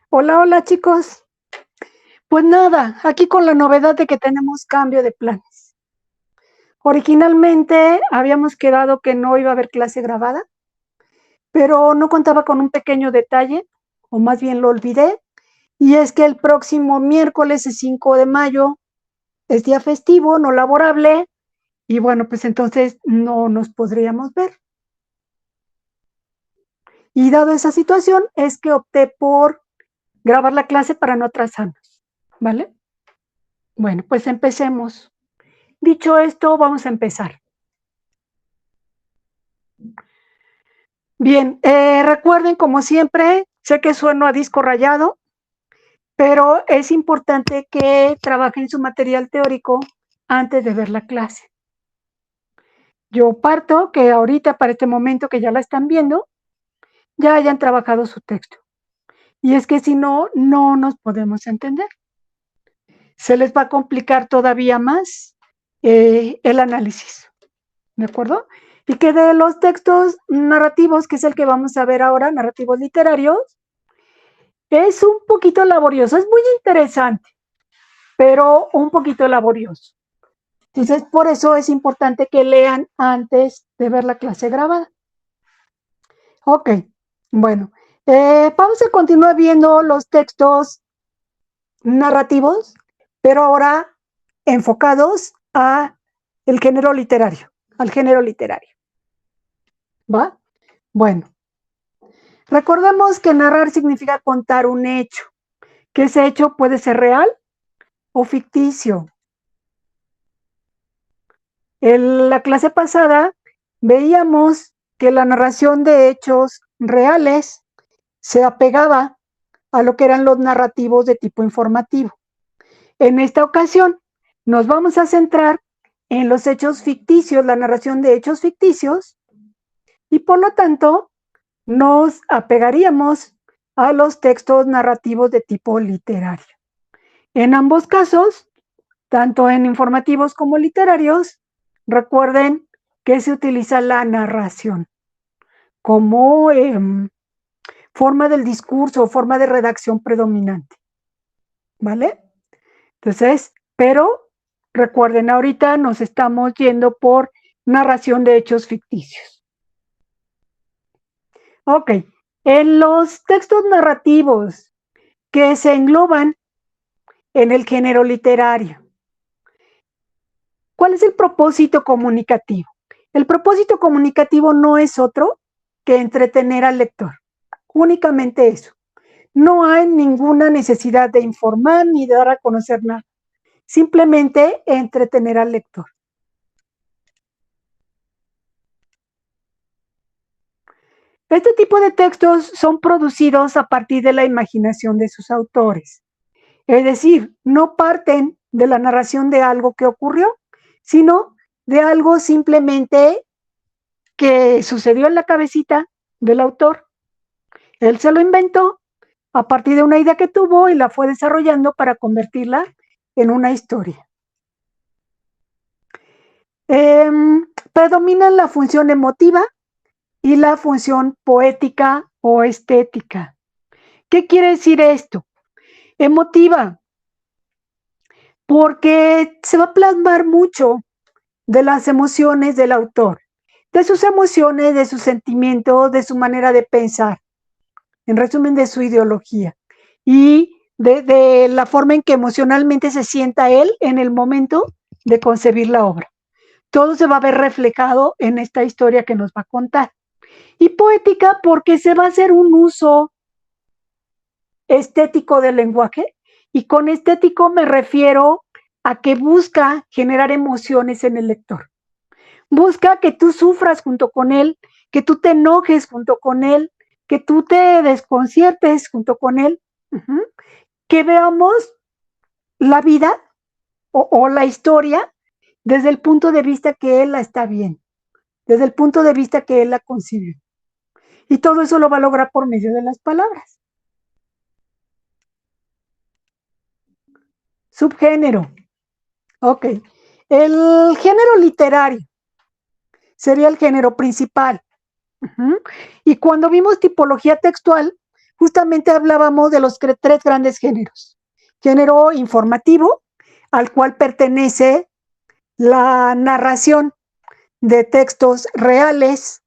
Hola, hola chicos. Pues nada, aquí con la novedad de que tenemos cambio de planes. Originalmente habíamos quedado que no iba a haber clase grabada, pero no contaba con un pequeño detalle, o más bien lo olvidé, y es que el próximo miércoles, el 5 de mayo, es día festivo, no laborable, y bueno, pues entonces no nos podríamos ver. Y dado esa situación, es que opté por grabar la clase para no atrasarnos, ¿vale? Bueno, pues empecemos. Dicho esto, vamos a empezar. Bien, recuerden, como siempre, sé que sueno a disco rayado, pero es importante que trabajen su material teórico antes de ver la clase. Yo parto que ahorita, para este momento que ya la están viendo, ya hayan trabajado su texto. Y es que si no, no nos podemos entender. Se les va a complicar todavía más el análisis, ¿de acuerdo? Y que de los textos narrativos, que es el que vamos a ver ahora, narrativos literarios, es un poquito laborioso, es muy interesante, pero un poquito laborioso. Entonces, por eso es importante que lean antes de ver la clase grabada. Ok, bueno, vamos a continuar viendo los textos narrativos, pero ahora enfocados a el género literario, al género literario. ¿Va? Bueno, recordemos que narrar significa contar un hecho, que ese hecho puede ser real o ficticio. En la clase pasada veíamos que la narración de hechos reales se apegaba a lo que eran los narrativos de tipo informativo. En esta ocasión nos vamos a centrar en los hechos ficticios, la narración de hechos ficticios, y por lo tanto nos apegaríamos a los textos narrativos de tipo literario. En ambos casos, tanto en informativos como literarios, recuerden que se utiliza la narración como forma del discurso, forma de redacción predominante, ¿vale? Entonces, pero recuerden, ahorita nos estamos yendo por narración de hechos ficticios. Ok, en los textos narrativos que se engloban en el género literario, ¿cuál es el propósito comunicativo? El propósito comunicativo no es otro que entretener al lector, únicamente eso. No hay ninguna necesidad de informar ni de dar a conocer nada, simplemente entretener al lector. Este tipo de textos son producidos a partir de la imaginación de sus autores, es decir, no parten de la narración de algo que ocurrió, sino de algo simplemente que sucedió en la cabecita del autor. Él se lo inventó a partir de una idea que tuvo y la fue desarrollando para convertirla en una historia. Predominan la función emotiva y la función poética o estética. ¿Qué quiere decir esto? Emotiva, porque se va a plasmar mucho de las emociones del autor, de sus emociones, de sus sentimientos, de su manera de pensar, en resumen, de su ideología y de la forma en que emocionalmente se sienta él en el momento de concebir la obra. Todo se va a ver reflejado en esta historia que nos va a contar. Y poética porque se va a hacer un uso estético del lenguaje, y con estético me refiero a que busca generar emociones en el lector. Busca que tú sufras junto con él, que tú te enojes junto con él, que tú te desconciertes junto con él, que veamos la vida o la historia desde el punto de vista que él la está bien, desde el punto de vista que él la concibe. Y todo eso lo va a lograr por medio de las palabras. Subgénero. Ok. El género literario sería el género principal. Y cuando vimos tipología textual, justamente hablábamos de los tres grandes géneros. Género informativo, al cual pertenece la narración de textos reales,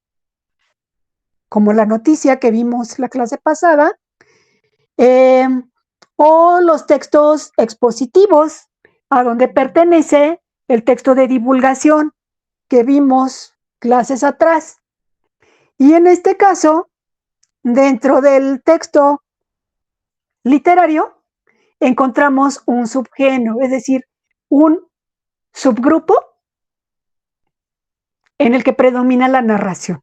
como la noticia que vimos la clase pasada, o los textos expositivos, a donde pertenece el texto de divulgación que vimos clases atrás. Y en este caso, dentro del texto literario, encontramos un subgénero, es decir, un subgrupo en el que predomina la narración.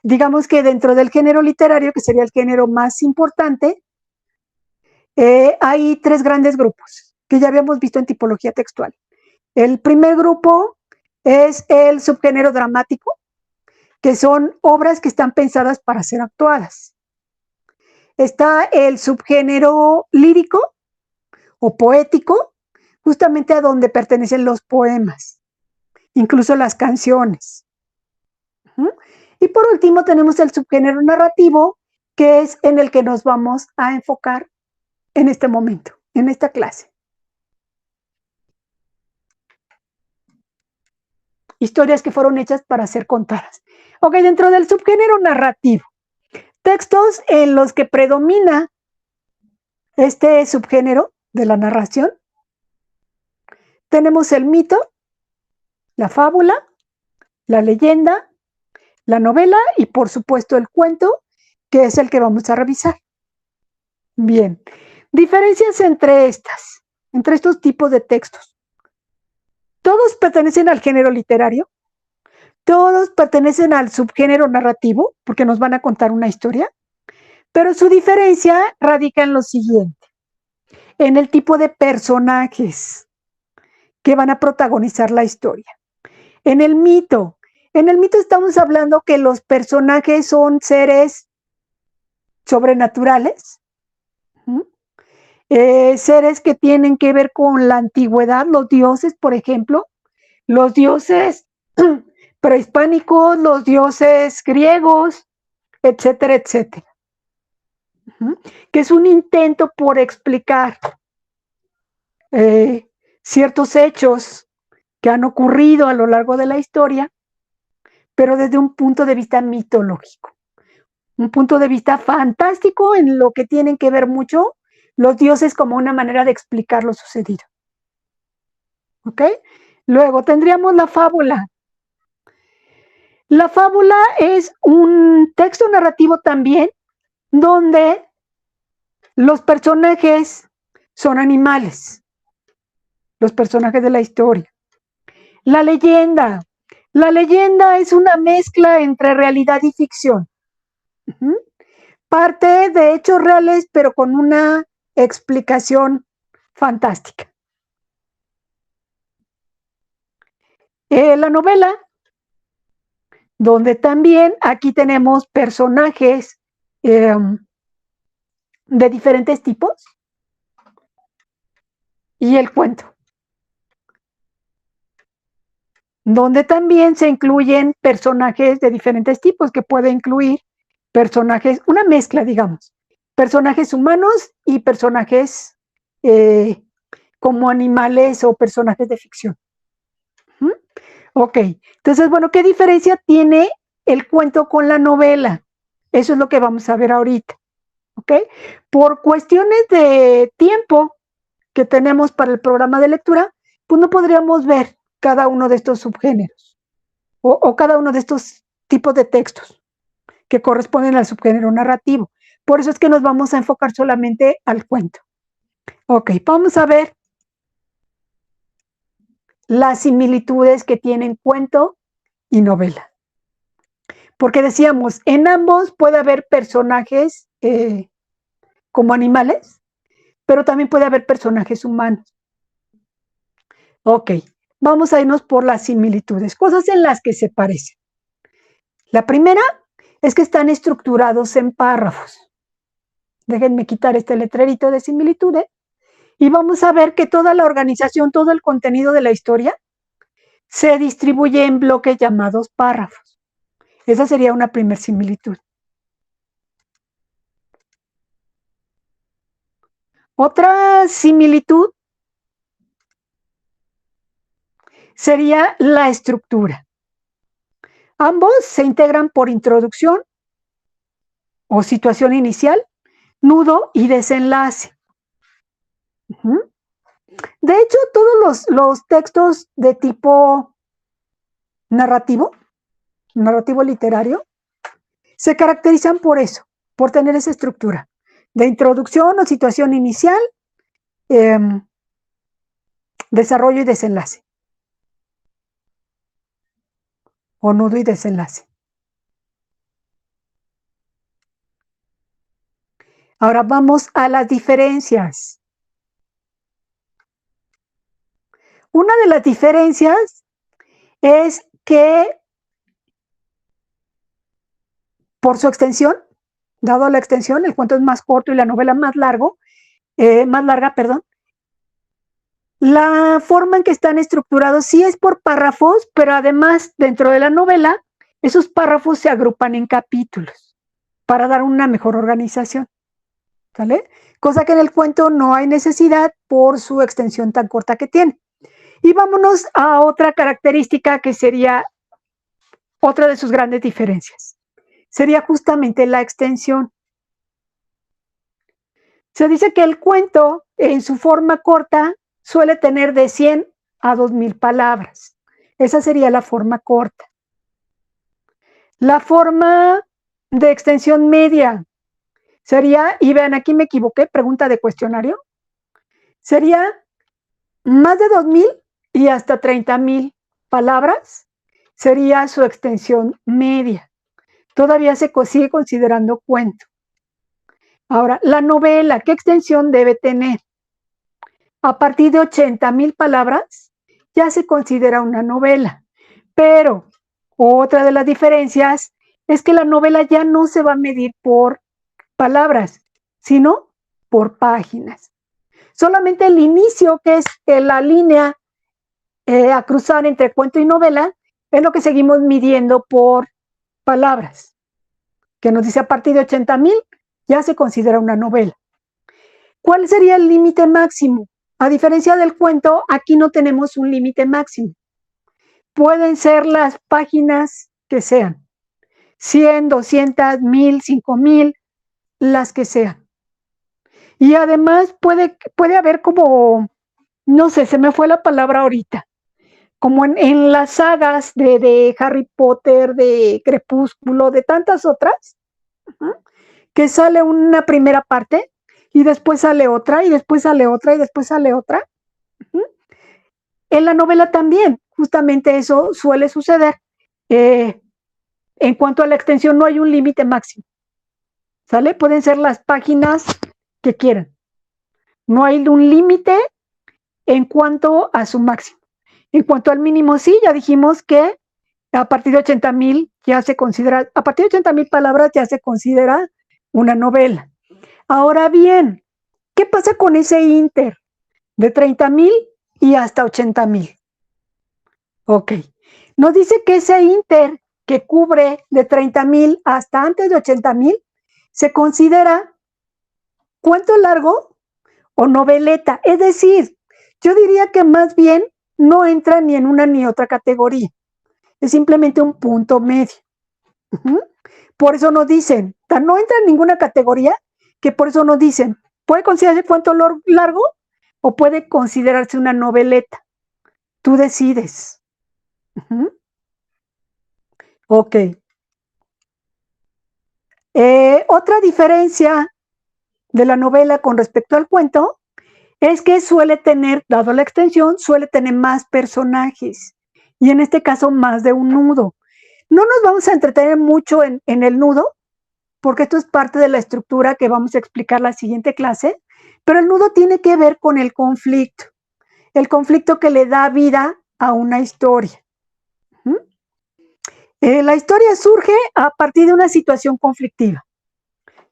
Digamos que dentro del género literario, que sería el género más importante, hay tres grandes grupos que ya habíamos visto en tipología textual. El primer grupo es el subgénero dramático, que son obras que están pensadas para ser actuadas. Está el subgénero lírico o poético, justamente a donde pertenecen los poemas, incluso las canciones. Y por último tenemos el subgénero narrativo, que es en el que nos vamos a enfocar en este momento, en esta clase. Historias que fueron hechas para ser contadas. Ok, dentro del subgénero narrativo, textos en los que predomina este subgénero de la narración, tenemos el mito, la fábula, la leyenda, la novela y por supuesto el cuento, que es el que vamos a revisar. Bien, diferencias entre estos tipos de textos. Todos pertenecen al género literario, todos pertenecen al subgénero narrativo, porque nos van a contar una historia, pero su diferencia radica en lo siguiente, en el tipo de personajes que van a protagonizar la historia. En el mito estamos hablando que los personajes son seres sobrenaturales, seres que tienen que ver con la antigüedad, los dioses, por ejemplo, los dioses prehispánicos, los dioses griegos, etcétera, etcétera. Que es un intento por explicar ciertos hechos que han ocurrido a lo largo de la historia, pero desde un punto de vista mitológico, un punto de vista fantástico en lo que tienen que ver mucho los dioses como una manera de explicar lo sucedido. ¿Ok? Luego tendríamos la fábula. La fábula es un texto narrativo también donde los personajes son animales, los personajes de la historia. La leyenda es una mezcla entre realidad y ficción. Parte de hechos reales, pero con una explicación fantástica. La novela, donde también aquí tenemos personajes de diferentes tipos, y el cuento, donde también se incluyen personajes de diferentes tipos, que puede incluir personajes, una mezcla, digamos, personajes humanos y personajes como animales o personajes de ficción. Ok, entonces, bueno, ¿qué diferencia tiene el cuento con la novela? Eso es lo que vamos a ver ahorita. ¿Ok? Por cuestiones de tiempo que tenemos para el programa de lectura, pues no podríamos ver cada uno de estos subgéneros o cada uno de estos tipos de textos que corresponden al subgénero narrativo. Por eso es que nos vamos a enfocar solamente al cuento. Ok, vamos a ver las similitudes que tienen cuento y novela. Porque decíamos, en ambos puede haber personajes como animales, pero también puede haber personajes humanos. Ok, vamos a irnos por las similitudes, cosas en las que se parecen. La primera es que están estructurados en párrafos. Déjenme quitar este letrerito de similitudes y vamos a ver que toda la organización, todo el contenido de la historia se distribuye en bloques llamados párrafos. Esa sería una primera similitud. Otra similitud sería la estructura. Ambos se integran por introducción o situación inicial, nudo y desenlace. De hecho, todos los textos de tipo narrativo literario, se caracterizan por eso, por tener esa estructura de introducción o situación inicial, desarrollo y desenlace, o nudo y desenlace. Ahora vamos a las diferencias. Una de las diferencias es que por su extensión, dado la extensión, el cuento es más corto y la novela más larga, la forma en que están estructurados sí es por párrafos, pero además dentro de la novela, esos párrafos se agrupan en capítulos para dar una mejor organización, ¿sale? Cosa que en el cuento no hay necesidad por su extensión tan corta que tiene. Y vámonos a otra característica que sería otra de sus grandes diferencias. Sería justamente la extensión. Se dice que el cuento, en su forma corta, suele tener de 100 a 2000 palabras. Esa sería la forma corta. La forma de extensión media sería, y vean, aquí me equivoqué, pregunta de cuestionario, sería más de 2000 y hasta 30,000 palabras, sería su extensión media. Todavía se sigue considerando cuento. Ahora, la novela, ¿qué extensión debe tener? A partir de 80,000 palabras ya se considera una novela. Pero otra de las diferencias es que la novela ya no se va a medir por palabras, sino por páginas. Solamente el inicio, que es la línea a cruzar entre cuento y novela, es lo que seguimos midiendo por palabras, que nos dice a partir de 80,000 ya se considera una novela. ¿Cuál sería el límite máximo? A diferencia del cuento, aquí no tenemos un límite máximo. Pueden ser las páginas que sean, 100, 200, 1000, 5000, las que sean. Y además puede haber como, no sé, se me fue la palabra ahorita, como en las sagas de Harry Potter, de Crepúsculo, de tantas otras, que sale una primera parte y después sale otra y después sale otra y después sale otra. En la novela también, justamente eso suele suceder. En cuanto a la extensión, no hay un límite máximo, ¿sale? Pueden ser las páginas que quieran. No hay un límite en cuanto a su máximo. En cuanto al mínimo, sí, ya dijimos que a partir de 80,000 ya se considera, a partir de 80,000 palabras ya se considera una novela. Ahora bien, ¿qué pasa con ese inter de 30,000 y hasta 80,000? Ok, nos dice que ese inter que cubre de 30,000 hasta antes de 80,000 se considera cuento largo o noveleta. Es decir, yo diría que más bien no entra ni en una ni otra categoría. Es simplemente un punto medio. Por eso nos dicen, no entra en ninguna categoría, que por eso nos dicen, puede considerarse cuento largo o puede considerarse una noveleta. Tú decides. Ok. Otra diferencia de la novela con respecto al cuento es que suele tener, dado la extensión, suele tener más personajes y en este caso más de un nudo. No nos vamos a entretener mucho en el nudo, porque esto es parte de la estructura que vamos a explicar la siguiente clase, pero el nudo tiene que ver con el conflicto que le da vida a una historia. La historia surge a partir de una situación conflictiva,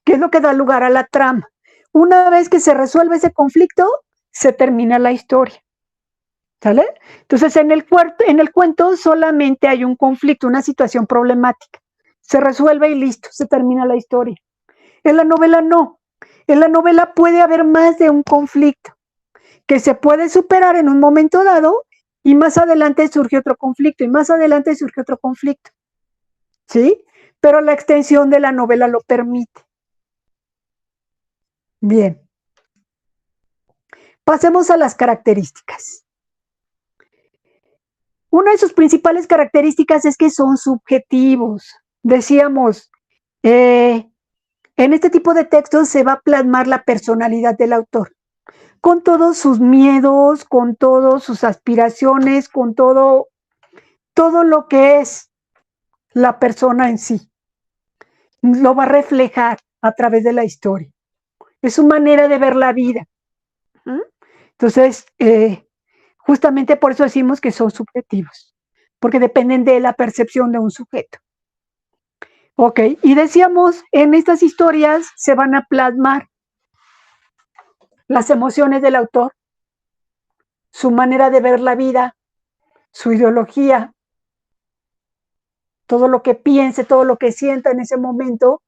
que es lo que da lugar a la trama. Una vez que se resuelve ese conflicto, se termina la historia. ¿Sale? Entonces, en el cuento solamente hay un conflicto, una situación problemática. Se resuelve y listo, se termina la historia. En la novela no. En la novela puede haber más de un conflicto que se puede superar en un momento dado y más adelante surge otro conflicto y más adelante surge otro conflicto, ¿sí? Pero la extensión de la novela lo permite. Bien. Pasemos a las características. Una de sus principales características es que son subjetivos. Decíamos, en este tipo de textos se va a plasmar la personalidad del autor, con todos sus miedos, con todas sus aspiraciones, con todo lo que es la persona en sí. Lo va a reflejar a través de la historia. Es su manera de ver la vida. Entonces, justamente por eso decimos que son subjetivos, porque dependen de la percepción de un sujeto. Ok, y decíamos, en estas historias se van a plasmar las emociones del autor, su manera de ver la vida, su ideología, todo lo que piense, todo lo que sienta en ese momento,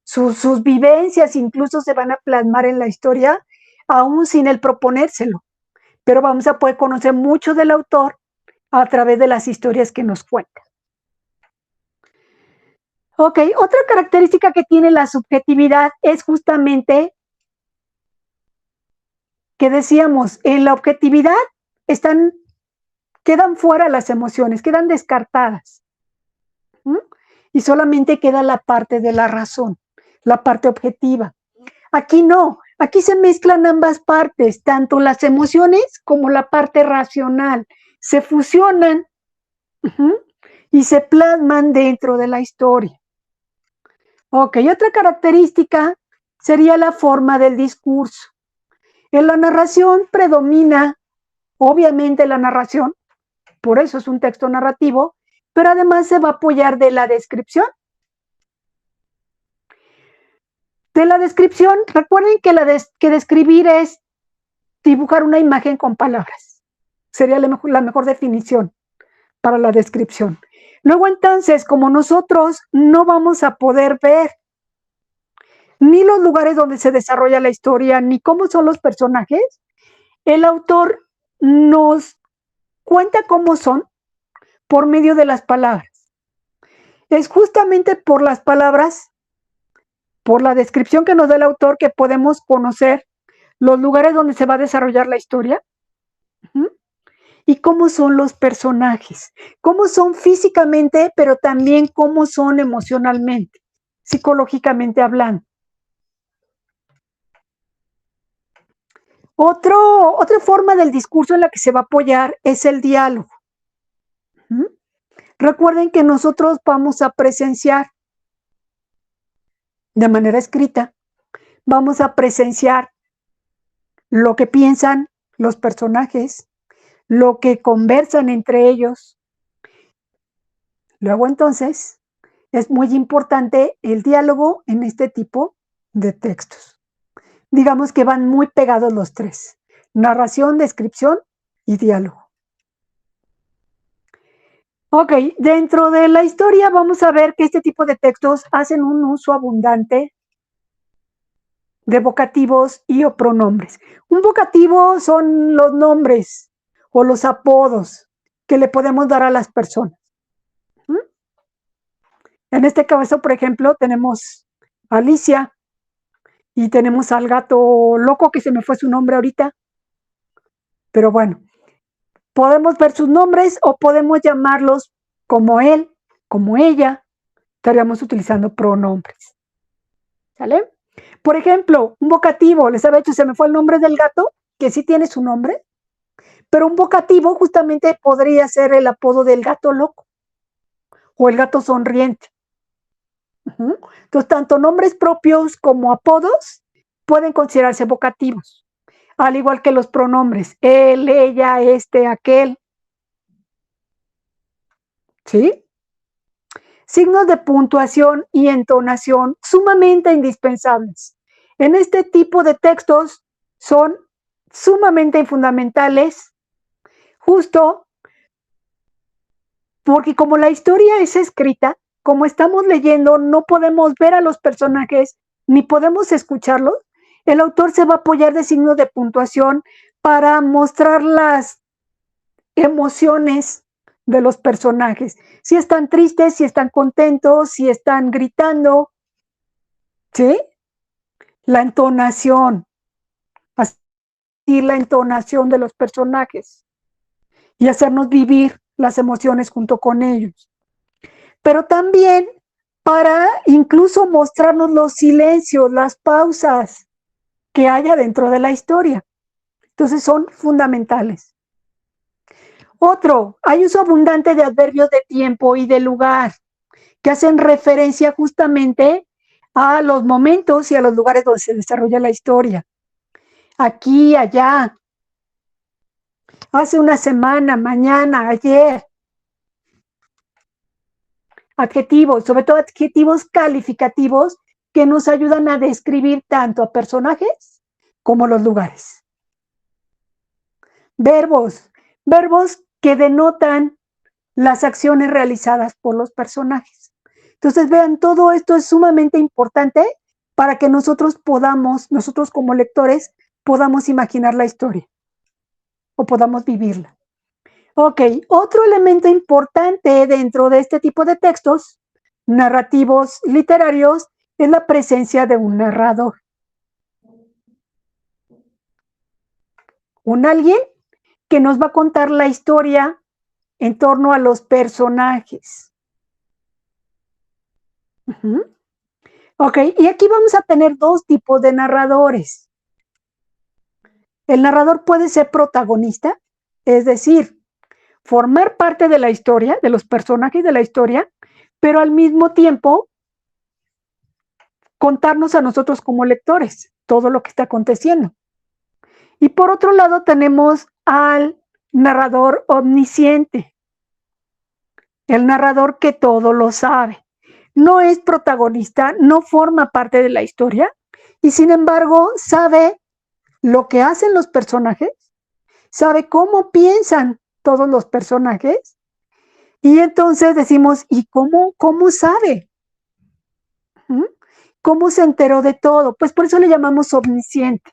sus vivencias incluso se van a plasmar en la historia, aún sin él proponérselo. Pero vamos a poder conocer mucho del autor a través de las historias que nos cuenta. Ok, otra característica que tiene la subjetividad es justamente que decíamos, en la objetividad quedan fuera las emociones, quedan descartadas. Y solamente queda la parte de la razón, la parte objetiva. Aquí no, aquí se mezclan ambas partes, tanto las emociones como la parte racional. Se fusionan y se plasman dentro de la historia. Ok, otra característica sería la forma del discurso. En la narración predomina, obviamente, la narración, por eso es un texto narrativo, pero además se va a apoyar de la descripción. De la descripción, recuerden que describir es dibujar una imagen con palabras. Sería la mejor definición para la descripción. Luego entonces, como nosotros no vamos a poder ver ni los lugares donde se desarrolla la historia, ni cómo son los personajes, el autor nos cuenta cómo son por medio de las palabras. Es justamente por las palabras, por la descripción que nos da el autor, que podemos conocer los lugares donde se va a desarrollar la historia y cómo son los personajes, cómo son físicamente, pero también cómo son emocionalmente, psicológicamente hablando. Otra forma del discurso en la que se va a apoyar es el diálogo. Recuerden que nosotros vamos a presenciar de manera escrita, vamos a presenciar lo que piensan los personajes, lo que conversan entre ellos. Luego entonces es muy importante el diálogo en este tipo de textos. Digamos que van muy pegados los tres: narración, descripción y diálogo. Ok, dentro de la historia vamos a ver que este tipo de textos hacen un uso abundante de vocativos y o pronombres. Un vocativo son los nombres o los apodos que le podemos dar a las personas. En este caso, por ejemplo, tenemos a Alicia y tenemos al gato loco, que se me fue su nombre ahorita. Pero bueno, podemos ver sus nombres o podemos llamarlos como él, como ella. Estaríamos utilizando pronombres. ¿Sale? Por ejemplo, un vocativo, les había dicho, se me fue el nombre del gato, que sí tiene su nombre, pero un vocativo justamente podría ser el apodo del gato loco o el gato sonriente. Entonces, tanto nombres propios como apodos pueden considerarse vocativos, al igual que los pronombres: él, ella, este, aquel. ¿Sí? Signos de puntuación y entonación sumamente indispensables. En este tipo de textos son sumamente fundamentales, justo porque como la historia es escrita, como estamos leyendo, no podemos ver a los personajes ni podemos escucharlos, El autor se va a apoyar de signos de puntuación para mostrar las emociones de los personajes. Si están tristes, si están contentos, si están gritando, ¿sí? La entonación, así la entonación de los personajes y hacernos vivir las emociones junto con ellos. Pero también para incluso mostrarnos los silencios, las pausas que haya dentro de la historia. Entonces son fundamentales. Otro, hay uso abundante de adverbios de tiempo y de lugar que hacen referencia justamente a los momentos y a los lugares donde se desarrolla la historia. Aquí, allá, hace una semana, mañana, ayer. Adjetivos, sobre todo adjetivos calificativos que nos ayudan a describir tanto a personajes como los lugares. Verbos, verbos que denotan las acciones realizadas por los personajes. Entonces, vean, todo esto es sumamente importante para que nosotros como lectores, podamos imaginar la historia o podamos vivirla. Ok, otro elemento importante dentro de este tipo de textos narrativos literarios es la presencia de un narrador. Un alguien que nos va a contar la historia en torno a los personajes. Ok, y aquí vamos a tener dos tipos de narradores. El narrador puede ser protagonista, es decir, formar parte de la historia, de los personajes de la historia, pero al mismo tiempo contarnos a nosotros como lectores todo lo que está aconteciendo. Y por otro lado tenemos al narrador omnisciente, el narrador que todo lo sabe. No es protagonista, no forma parte de la historia y sin embargo sabe lo que hacen los personajes, sabe cómo piensan todos los personajes y entonces decimos, ¿y cómo sabe? ¿Cómo se enteró de todo? Pues por eso le llamamos omnisciente,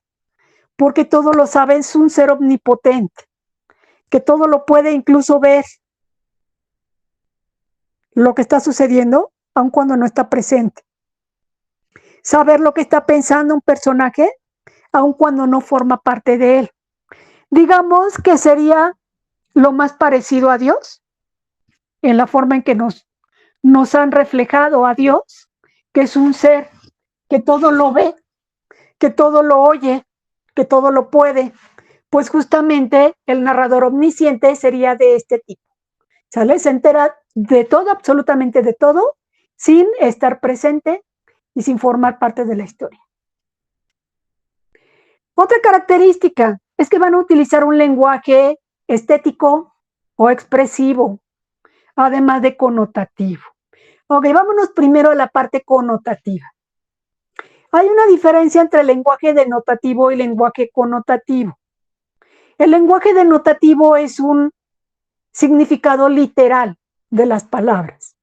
porque todo lo sabe, es un ser omnipotente, que todo lo puede incluso ver lo que está sucediendo, aun cuando no está presente. Saber lo que está pensando un personaje, aun cuando no forma parte de él. Digamos que sería lo más parecido a Dios, en la forma en que nos han reflejado a Dios, que es un ser que todo lo ve, que todo lo oye, que todo lo puede. Pues justamente el narrador omnisciente sería de este tipo. ¿Sale? Se entera de todo, absolutamente de todo, sin estar presente y sin formar parte de la historia. Otra característica es que van a utilizar un lenguaje estético o expresivo, además de connotativo. Ok, vámonos primero a la parte connotativa. Hay una diferencia entre el lenguaje denotativo y el lenguaje connotativo. El lenguaje denotativo es un significado literal de las palabras,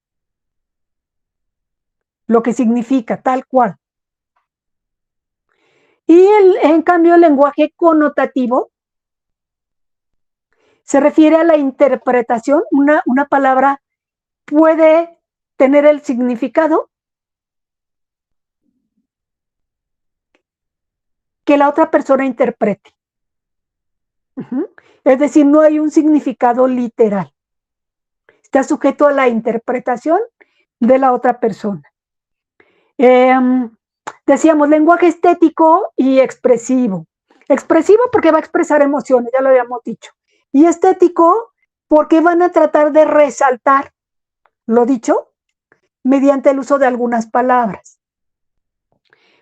lo que significa tal cual. Y en cambio el lenguaje connotativo se refiere a la interpretación. Una palabra puede tener el significado que la otra persona interprete. Es decir, no hay un significado literal. Está sujeto a la interpretación de la otra persona. Decíamos lenguaje estético y expresivo. Expresivo porque va a expresar emociones, ya lo habíamos dicho. Y estético porque van a tratar de resaltar lo dicho mediante el uso de algunas palabras.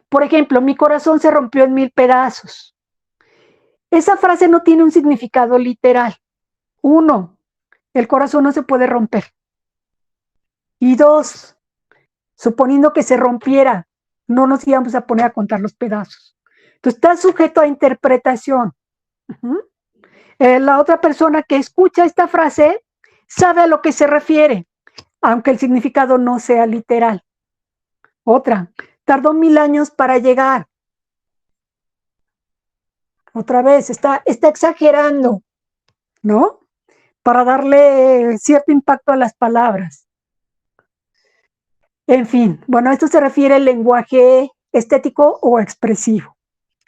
Por ejemplo, mi corazón se rompió en 1000 pedazos. Esa frase no tiene un significado literal. 1, el corazón no se puede romper. Y 2, suponiendo que se rompiera, no nos íbamos a poner a contar los pedazos. Entonces está sujeto a interpretación. La otra persona que escucha esta frase sabe a lo que se refiere, aunque el significado no sea literal. Otra, tardó 1000 años para llegar. Otra vez, está exagerando, ¿no? Para darle cierto impacto a las palabras. En fin, bueno, a esto se refiere el lenguaje estético o expresivo.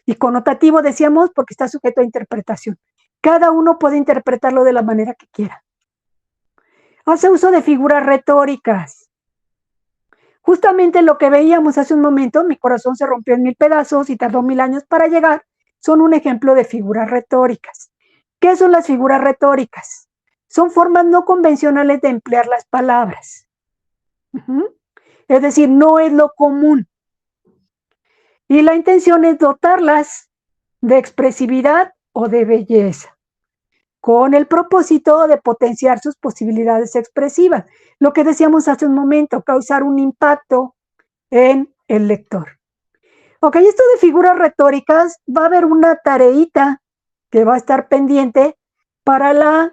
Y connotativo decíamos porque está sujeto a interpretación. Cada uno puede interpretarlo de la manera que quiera. Hace uso de figuras retóricas. Justamente lo que veíamos hace un momento, mi corazón se rompió en 1000 pedazos y tardó 1000 años para llegar, son un ejemplo de figuras retóricas. ¿Qué son las figuras retóricas? Son formas no convencionales de emplear las palabras. Es decir, no es lo común. Y la intención es dotarlas de expresividad o de belleza, con el propósito de potenciar sus posibilidades expresivas. Lo que decíamos hace un momento, causar un impacto en el lector. Ok, esto de figuras retóricas, va a haber una tareita que va a estar pendiente para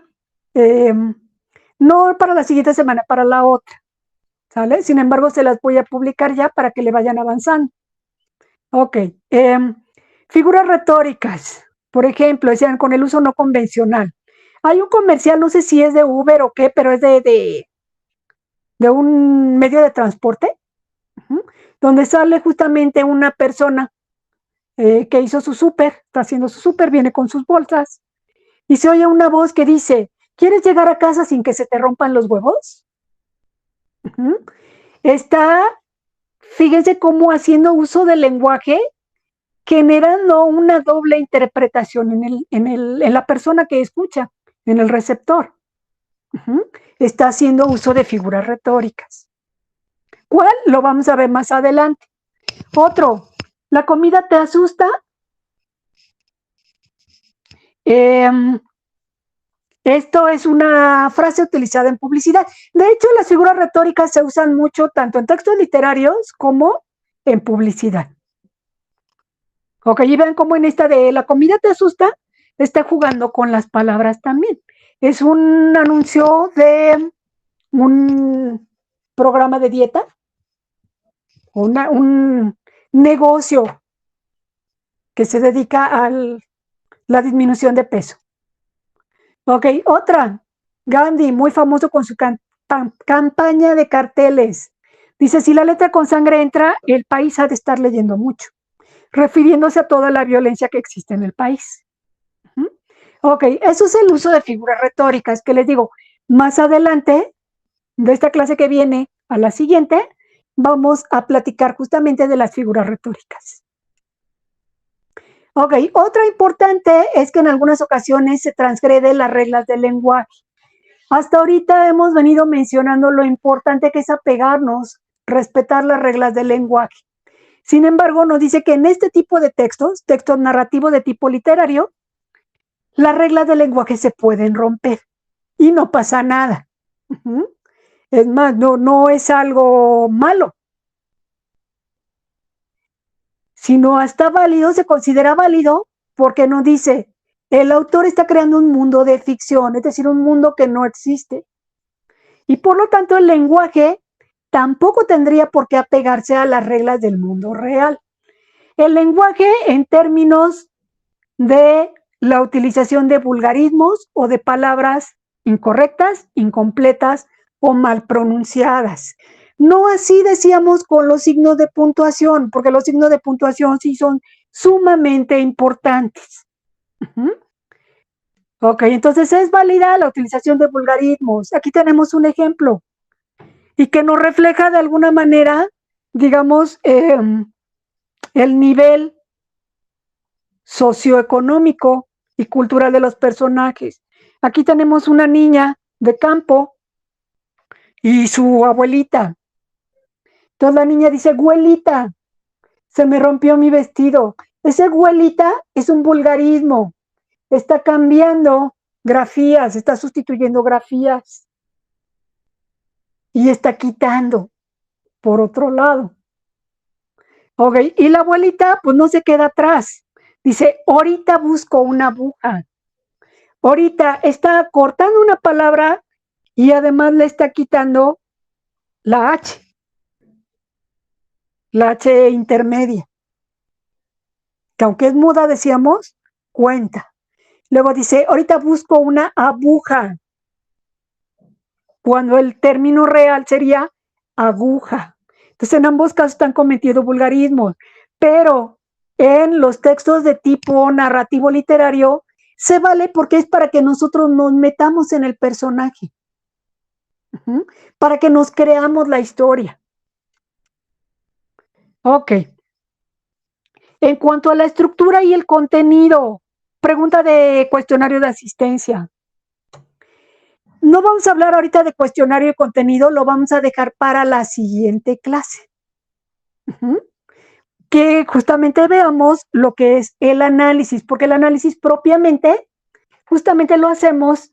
no para la siguiente semana, para la otra, ¿sale? Sin embargo, se las voy a publicar ya para que le vayan avanzando. Ok, figuras retóricas, por ejemplo, decían con el uso no convencional. Hay un comercial, no sé si es de Uber o qué, pero es de un medio de transporte, donde sale justamente una persona que hizo su súper, está haciendo su súper, viene con sus bolsas, y se oye una voz que dice, ¿quieres llegar a casa sin que se te rompan los huevos? Está, fíjense cómo haciendo uso del lenguaje, generando una doble interpretación en la persona que escucha, en el receptor. Está haciendo uso de figuras retóricas. ¿Cuál? Lo vamos a ver más adelante. Otro, ¿la comida te asusta? Esto es una frase utilizada en publicidad. De hecho, las figuras retóricas se usan mucho tanto en textos literarios como en publicidad. Ok, y vean cómo en esta de la comida te asusta, está jugando con las palabras también. Es un anuncio de un programa de dieta, un negocio que se dedica a la disminución de peso. Ok, otra, Gandhi, muy famoso con su campaña de carteles. Dice, si la letra con sangre entra, el país ha de estar leyendo mucho, refiriéndose a toda la violencia que existe en el país. Ok, eso es el uso de figuras retóricas, que les digo, más adelante, de esta clase que viene a la siguiente, vamos a platicar justamente de las figuras retóricas. Ok, otra importante es que en algunas ocasiones se transgrede las reglas del lenguaje. Hasta ahorita hemos venido mencionando lo importante que es apegarnos, respetar las reglas del lenguaje. Sin embargo, nos dice que en este tipo de textos narrativos de tipo literario, las reglas del lenguaje se pueden romper y no pasa nada. Es más, no es algo malo, sino hasta válido, se considera válido porque nos dice, el autor está creando un mundo de ficción, es decir, un mundo que no existe. Y por lo tanto, el lenguaje tampoco tendría por qué apegarse a las reglas del mundo real. El lenguaje, en términos de la utilización de vulgarismos o de palabras incorrectas, incompletas o mal pronunciadas. No así decíamos con los signos de puntuación, porque los signos de puntuación sí son sumamente importantes. Ok, entonces es válida la utilización de vulgarismos. Aquí tenemos un ejemplo y que nos refleja de alguna manera, digamos, el nivel socioeconómico y cultural de los personajes. Aquí tenemos una niña de campo y su abuelita. Entonces la niña dice, abuelita, se me rompió mi vestido. Ese abuelita es un vulgarismo. Está cambiando grafías, está sustituyendo grafías y está quitando por otro lado. Ok, y la abuelita pues no se queda atrás. Dice, ahorita busco una aguja. Ahorita está cortando una palabra y además le está quitando la H intermedia. Que aunque es muda, decíamos, cuenta. Luego dice, ahorita busco una aguja, cuando el término real sería aguja. Entonces, en ambos casos están cometiendo vulgarismos, pero en los textos de tipo narrativo literario se vale porque es para que nosotros nos metamos en el personaje, para que nos creamos la historia. Ok. En cuanto a la estructura y el contenido, pregunta de cuestionario de asistencia. No vamos a hablar ahorita de cuestionario y contenido, lo vamos a dejar para la siguiente clase. Que justamente veamos lo que es el análisis, porque el análisis propiamente, justamente lo hacemos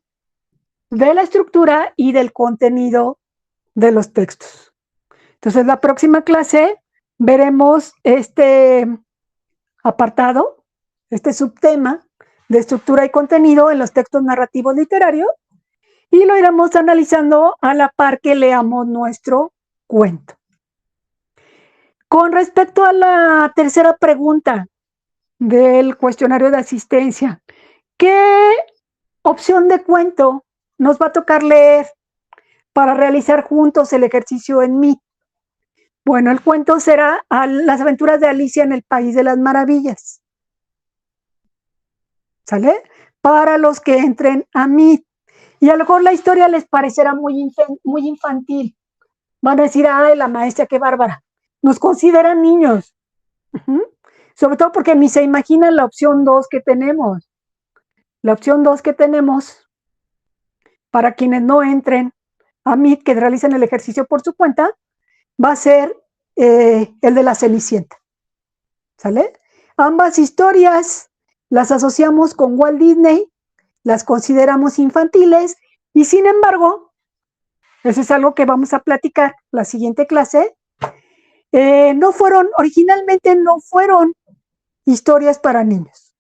de la estructura y del contenido de los textos. Entonces, la próxima clase veremos este apartado, este subtema de estructura y contenido en los textos narrativos literarios, y lo iremos analizando a la par que leamos nuestro cuento. Con respecto a la tercera pregunta del cuestionario de asistencia, ¿qué opción de cuento nos va a tocar leer para realizar juntos el ejercicio en Meet? Bueno, el cuento será Las aventuras de Alicia en el País de las Maravillas. ¿Sale? Para los que entren a Meet. Y a lo mejor la historia les parecerá muy infantil. Van a decir, ay, la maestra, qué bárbara. Nos consideran niños. Sobre todo porque ni se imaginan la opción 2 que tenemos. La opción 2 que tenemos, para quienes no entren a Meet, que realicen el ejercicio por su cuenta, va a ser el de la Cenicienta. ¿Sale? Ambas historias las asociamos con Walt Disney, las consideramos infantiles y sin embargo, eso es algo que vamos a platicar la siguiente clase, originalmente no fueron historias para niños,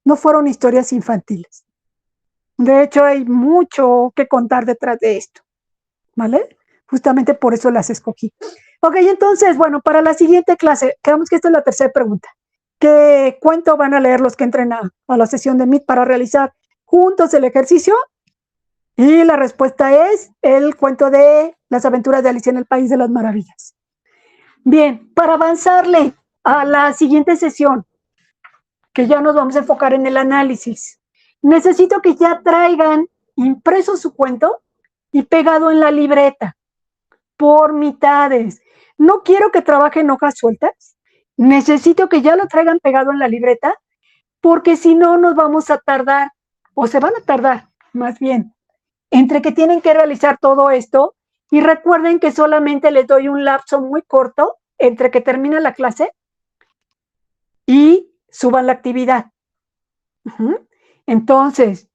no fueron historias infantiles. De hecho, hay mucho que contar detrás de esto, ¿vale? Justamente por eso las escogí. Ok, entonces, bueno, para la siguiente clase, quedamos que esta es la tercera pregunta. ¿Qué cuento van a leer los que entren a la sesión de Meet para realizar juntos el ejercicio? Y la respuesta es el cuento de Las aventuras de Alicia en el País de las Maravillas. Bien, para avanzarle a la siguiente sesión, que ya nos vamos a enfocar en el análisis, necesito que ya traigan impreso su cuento y pegado en la libreta, por mitades. No quiero que trabajen hojas sueltas, necesito que ya lo traigan pegado en la libreta, porque si no nos vamos a tardar, o se van a tardar, más bien, entre que tienen que realizar todo esto, y recuerden que solamente les doy un lapso muy corto entre que termina la clase y suban la actividad. Entonces,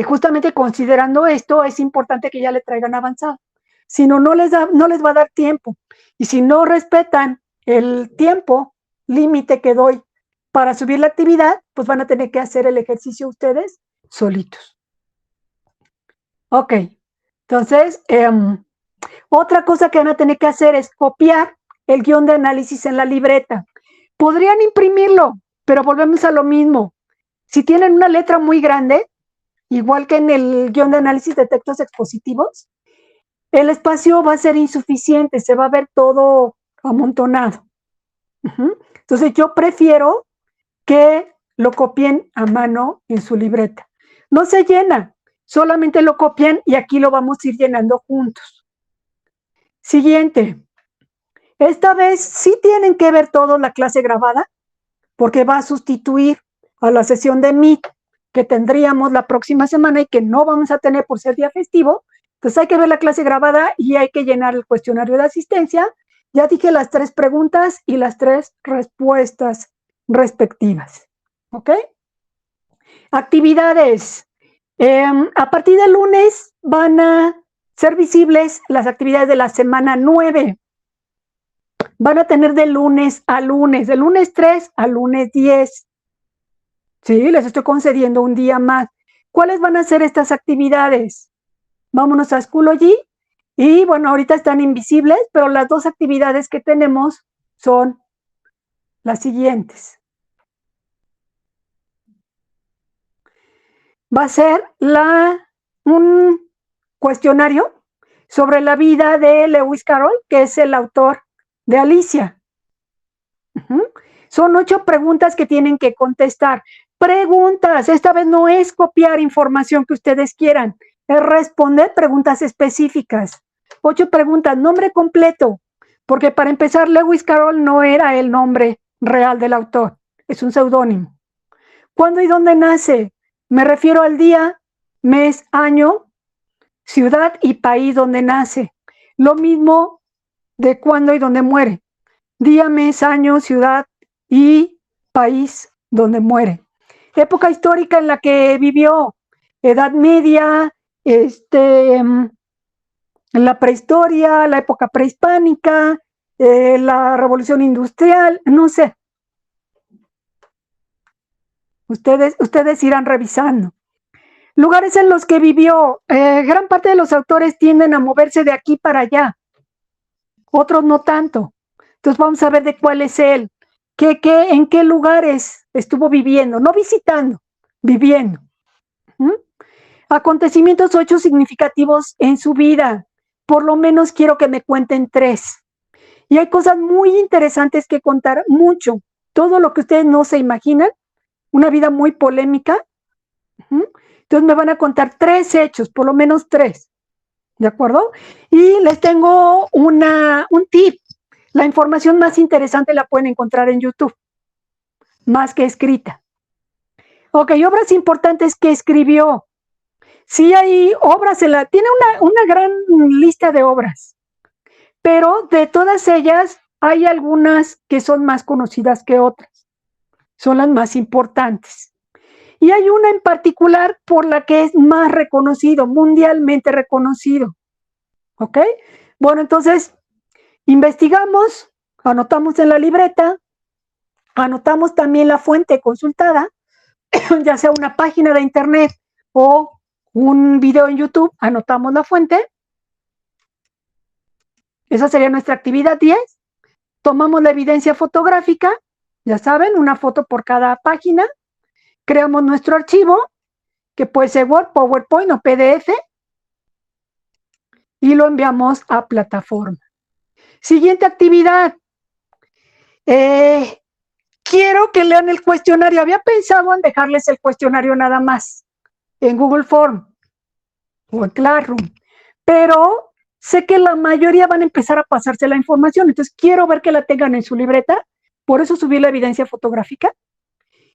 justamente considerando esto, es importante que ya le traigan avanzado. Si no, no les va a dar tiempo. Y si no respetan el tiempo límite que doy para subir la actividad, pues van a tener que hacer el ejercicio ustedes solitos. Ok, entonces, otra cosa que van a tener que hacer es copiar el guión de análisis en la libreta. Podrían imprimirlo, pero volvemos a lo mismo. Si tienen una letra muy grande, igual que en el guión de análisis de textos expositivos, el espacio va a ser insuficiente, se va a ver todo amontonado. Entonces yo prefiero que lo copien a mano en su libreta. No se llena, solamente lo copian y aquí lo vamos a ir llenando juntos. Siguiente. Esta vez sí tienen que ver toda la clase grabada, porque va a sustituir a la sesión de Meet que tendríamos la próxima semana y que no vamos a tener por ser día festivo. Entonces hay que ver la clase grabada y hay que llenar el cuestionario de asistencia. Ya dije las 3 preguntas y las 3 respuestas respectivas. ¿Ok? Actividades. A partir del lunes van a ser visibles las actividades de la semana 9. Van a tener de lunes a lunes, de lunes 3 a lunes 10. Sí, les estoy concediendo un día más. ¿Cuáles van a ser estas actividades? Vámonos a Schoology. Y bueno, ahorita están invisibles, pero las 2 actividades que tenemos son las siguientes. va a ser un cuestionario sobre la vida de Lewis Carroll, que es el autor de Alicia. Son 8 preguntas que tienen que contestar. Preguntas, esta vez no es copiar información que ustedes quieran, es responder preguntas específicas. 8 preguntas, nombre completo, porque para empezar, Lewis Carroll no era el nombre real del autor, es un seudónimo. ¿Cuándo y dónde nace? Me refiero al día, mes, año, ciudad y país donde nace. Lo mismo de cuándo y dónde muere. Día, mes, año, ciudad y país donde muere. Época histórica en la que vivió, Edad Media, la prehistoria, la época prehispánica, la revolución industrial, no sé. Ustedes irán revisando. Lugares en los que vivió, gran parte de los autores tienden a moverse de aquí para allá, otros no tanto. Entonces vamos a ver de cuál es él, en qué lugares estuvo viviendo, no visitando, viviendo. Acontecimientos 8 significativos en su vida. Por lo menos quiero que me cuenten 3. Y hay cosas muy interesantes que contar, mucho. Todo lo que ustedes no se imaginan, una vida muy polémica. Entonces me van a contar 3 hechos, por lo menos 3. ¿De acuerdo? Y les tengo un tip. La información más interesante la pueden encontrar en YouTube, más que escrita. Ok, obras importantes que escribió. Sí hay obras, tiene una gran lista de obras, pero de todas ellas hay algunas que son más conocidas que otras. Son las más importantes. Y hay una en particular por la que es más reconocido, mundialmente reconocido. ¿Ok? Bueno, entonces investigamos, anotamos en la libreta, anotamos también la fuente consultada, ya sea una página de internet o un video en YouTube, anotamos la fuente. Esa sería nuestra actividad 10. Tomamos la evidencia fotográfica, ya saben, una foto por cada página. Creamos nuestro archivo, que puede ser Word, PowerPoint o PDF, y lo enviamos a plataforma. Siguiente actividad. Quiero que lean el cuestionario. Había pensado en dejarles el cuestionario nada más en Google Form o en Classroom, pero sé que la mayoría van a empezar a pasarse la información, entonces quiero ver que la tengan en su libreta, por eso subí la evidencia fotográfica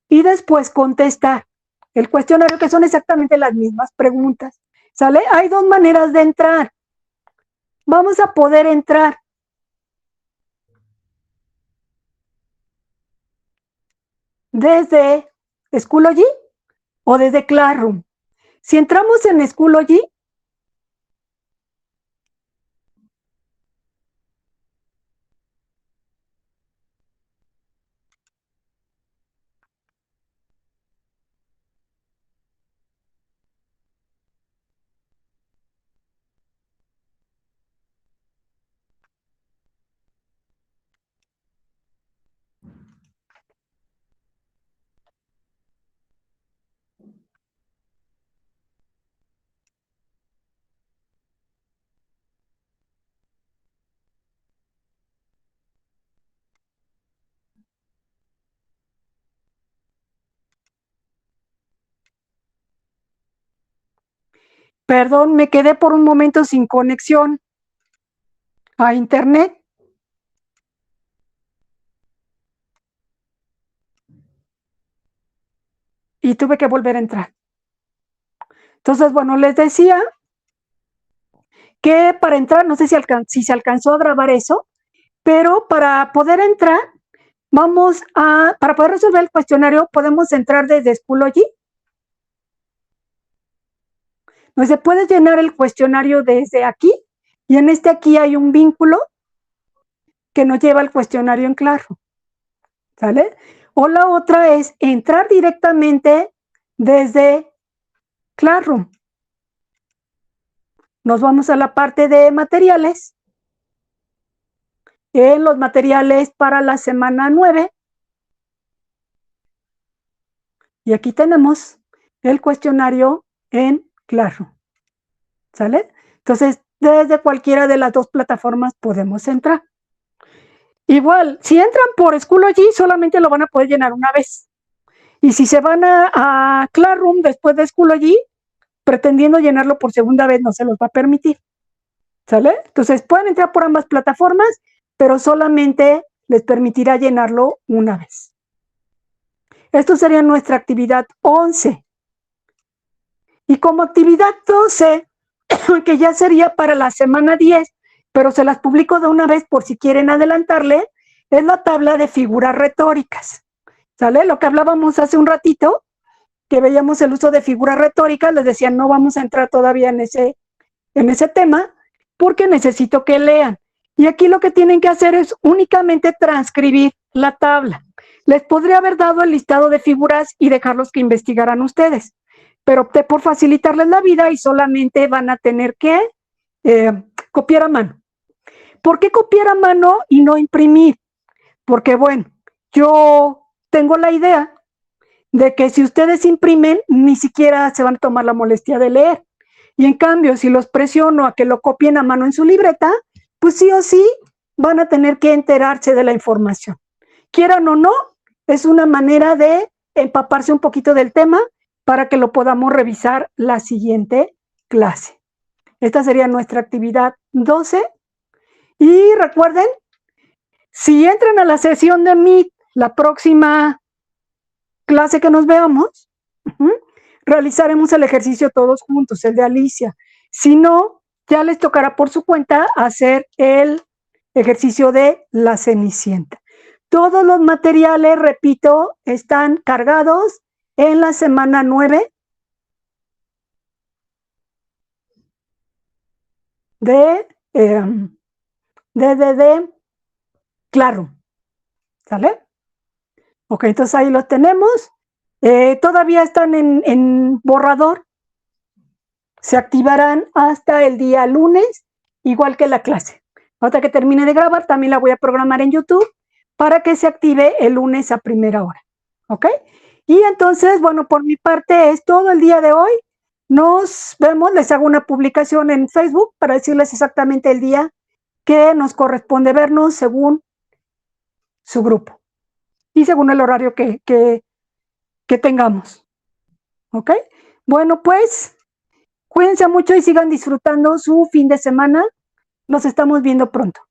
y después contestar el cuestionario, que son exactamente las mismas preguntas. ¿Sale? Hay 2 maneras de entrar. Vamos a poder entrar desde Schoology o desde Classroom. Si entramos en Schoology, perdón, me quedé por un momento sin conexión a internet y tuve que volver a entrar. Entonces, bueno, les decía que para entrar, no sé si se alcanzó a grabar eso, pero para poder entrar, para poder resolver el cuestionario, podemos entrar desde Schoology. Se puede llenar el cuestionario desde aquí y en aquí hay un vínculo que nos lleva al cuestionario en Classroom. ¿Sale? O la otra es entrar directamente desde Classroom. Nos vamos a la parte de materiales. En los materiales para la semana 9. Y aquí tenemos el cuestionario en Classroom. ¿Sale? Entonces, desde cualquiera de las dos plataformas podemos entrar. Igual, si entran por Schoology, solamente lo van a poder llenar una vez. Y si se van a Classroom después de Schoology, pretendiendo llenarlo por segunda vez, no se los va a permitir. ¿Sale? Entonces, pueden entrar por ambas plataformas, pero solamente les permitirá llenarlo una vez. Esto sería nuestra actividad 11. Y como actividad 12, que ya sería para la semana 10, pero se las publico de una vez por si quieren adelantarle, es la tabla de figuras retóricas. ¿Sale? Lo que hablábamos hace un ratito, que veíamos el uso de figuras retóricas, les decía, no vamos a entrar todavía en ese tema, porque necesito que lean. Y aquí lo que tienen que hacer es únicamente transcribir la tabla. Les podría haber dado el listado de figuras y dejarlos que investigaran ustedes, pero opté por facilitarles la vida y solamente van a tener que copiar a mano. ¿Por qué copiar a mano y no imprimir? Porque, bueno, yo tengo la idea de que si ustedes imprimen, ni siquiera se van a tomar la molestia de leer. Y en cambio, si los presiono a que lo copien a mano en su libreta, pues sí o sí van a tener que enterarse de la información. Quieran o no, es una manera de empaparse un poquito del tema para que lo podamos revisar la siguiente clase. Esta sería nuestra actividad 12. Y recuerden, si entran a la sesión de Meet, la próxima clase que nos veamos, realizaremos el ejercicio todos juntos, el de Alicia. Si no, ya les tocará por su cuenta hacer el ejercicio de la Cenicienta. Todos los materiales, repito, están cargados en la semana 9 de Claro. ¿Sale? Ok, entonces ahí los tenemos. Todavía están en borrador. Se activarán hasta el día lunes, igual que la clase. Ahora que termine de grabar, también la voy a programar en YouTube para que se active el lunes a primera hora. ¿Ok? Y entonces, bueno, por mi parte es todo el día de hoy. Nos vemos, les hago una publicación en Facebook para decirles exactamente el día que nos corresponde vernos según su grupo y según el horario que tengamos. ¿Ok? Bueno, pues cuídense mucho y sigan disfrutando su fin de semana. Nos estamos viendo pronto.